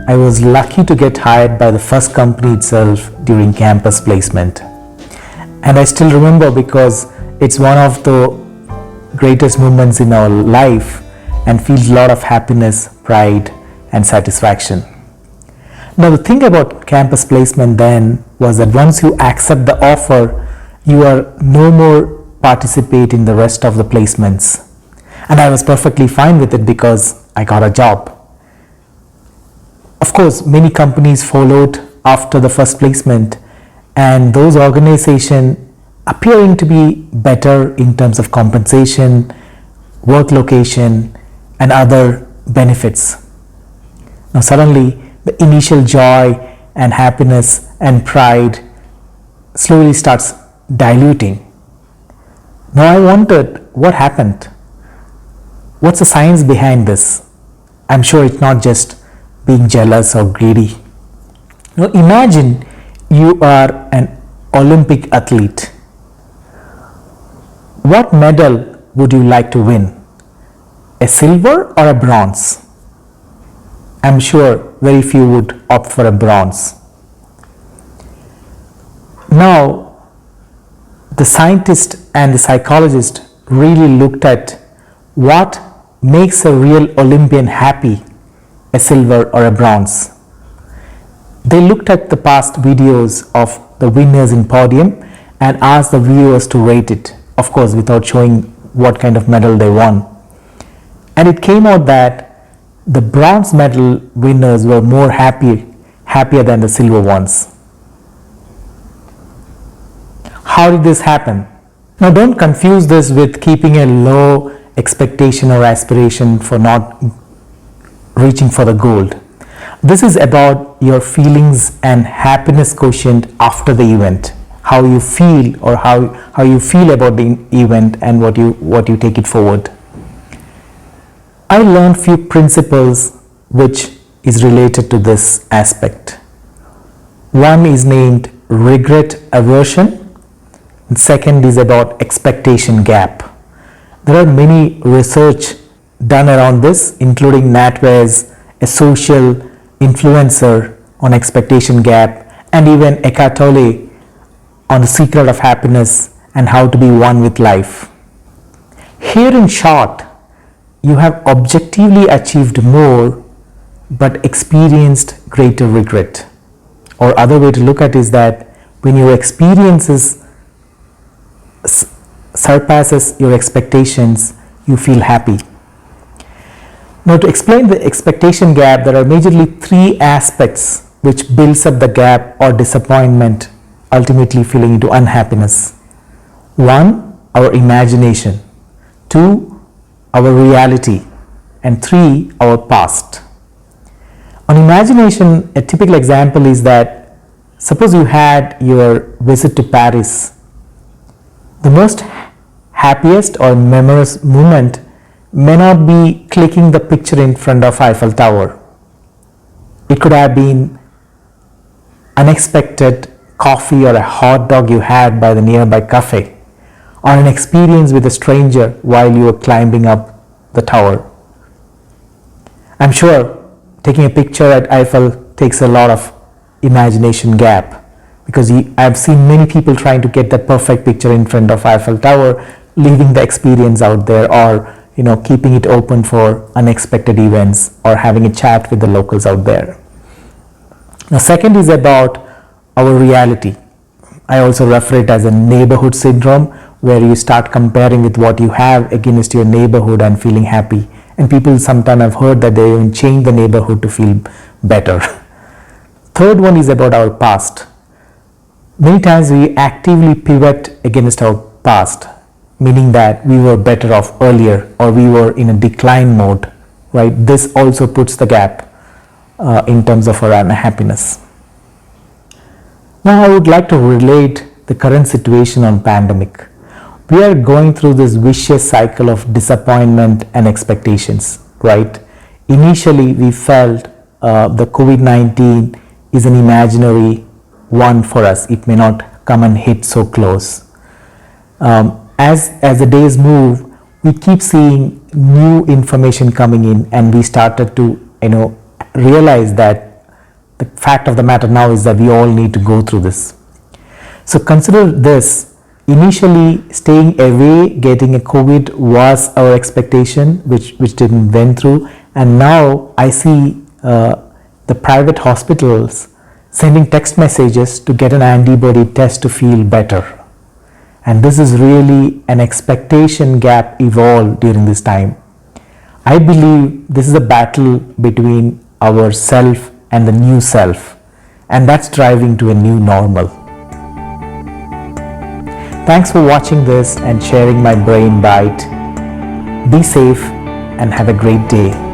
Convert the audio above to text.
I was lucky to get hired by the first company itself during campus placement. And I still remember because it's one of the greatest moments in our life and feels a lot of happiness, pride, and satisfaction. Now, the thing about campus placement then was that once you accept the offer, you are no more participate in the rest of the placements. And I was perfectly fine with it because I got a job. Of course, many companies followed after the first placement, and those organizations appearing to be better in terms of compensation, work location, and other benefits. Now suddenly, the initial joy and happiness and pride slowly starts diluting. Now I wondered what happened. What's the science behind this? I'm sure it's not just being jealous or greedy. Now imagine you are an Olympic athlete. What medal would you like to win? A silver or a bronze? I'm sure very few would opt for a bronze. Now, the scientist and the psychologist really looked at what makes a real Olympian happy, a silver or a bronze. They looked at the past videos of the winners in podium and asked the viewers to rate it, of course without showing what kind of medal they won. And it came out that the bronze medal winners were more happier than the silver ones. How did this happen? Now don't confuse this with keeping a low expectation or aspiration for not reaching for the gold. This is about your feelings and happiness quotient after the event, how you feel or how you feel about the event and what you take it forward. I learned few principles which is related to this aspect. One is named regret aversion, and second is about expectation gap. There are many research done around this, including NatWest, a social influencer on expectation gap, and even Eckhart Tolle on the secret of happiness and how to be one with life. Here in short, you have objectively achieved more but experienced greater regret. Or other way to look at it is that when your experiences surpasses your expectations, you feel happy. Now to explain the expectation gap, there are majorly three aspects which builds up the gap or disappointment, ultimately feeling into unhappiness. One, our imagination. Two, our reality. And three, our past. On imagination, a typical example is that suppose you had your visit to Paris. The most happiest or memorable moment may not be clicking the picture in front of Eiffel Tower. It could have been unexpected coffee or a hot dog you had by the nearby cafe, or an experience with a stranger while you were climbing up the tower. I'm sure taking a picture at Eiffel takes a lot of imagination gap, because I've seen many people trying to get that perfect picture in front of Eiffel Tower, leaving the experience out there, or keeping it open for unexpected events, or having a chat with the locals out there. Now second is about our reality. I also refer it as a neighborhood syndrome, where you start comparing with what you have against your neighborhood and feeling happy. And people sometimes have heard that they even change the neighborhood to feel better. Third one is about our past. Many times we actively pivot against our past, meaning that we were better off earlier or we were in a decline mode, right? This also puts the gap in terms of our unhappiness. Now I would like to relate the current situation on pandemic. We are going through this vicious cycle of disappointment and expectations, right? Initially, we felt the COVID-19 is an imaginary one for us. It may not come and hit so close. As the days move, we keep seeing new information coming in, and we started to realize that The fact of the matter now is that we all need to go through this. So consider this. Initially, staying away, getting a COVID was our expectation, which didn't went through. And now I see the private hospitals sending text messages to get an antibody test to feel better. And this is really an expectation gap evolved during this time. I believe this is a battle between our self and the new self, and that's driving to a new normal. Thanks for watching this and sharing my brain bite. Be safe and have a great day.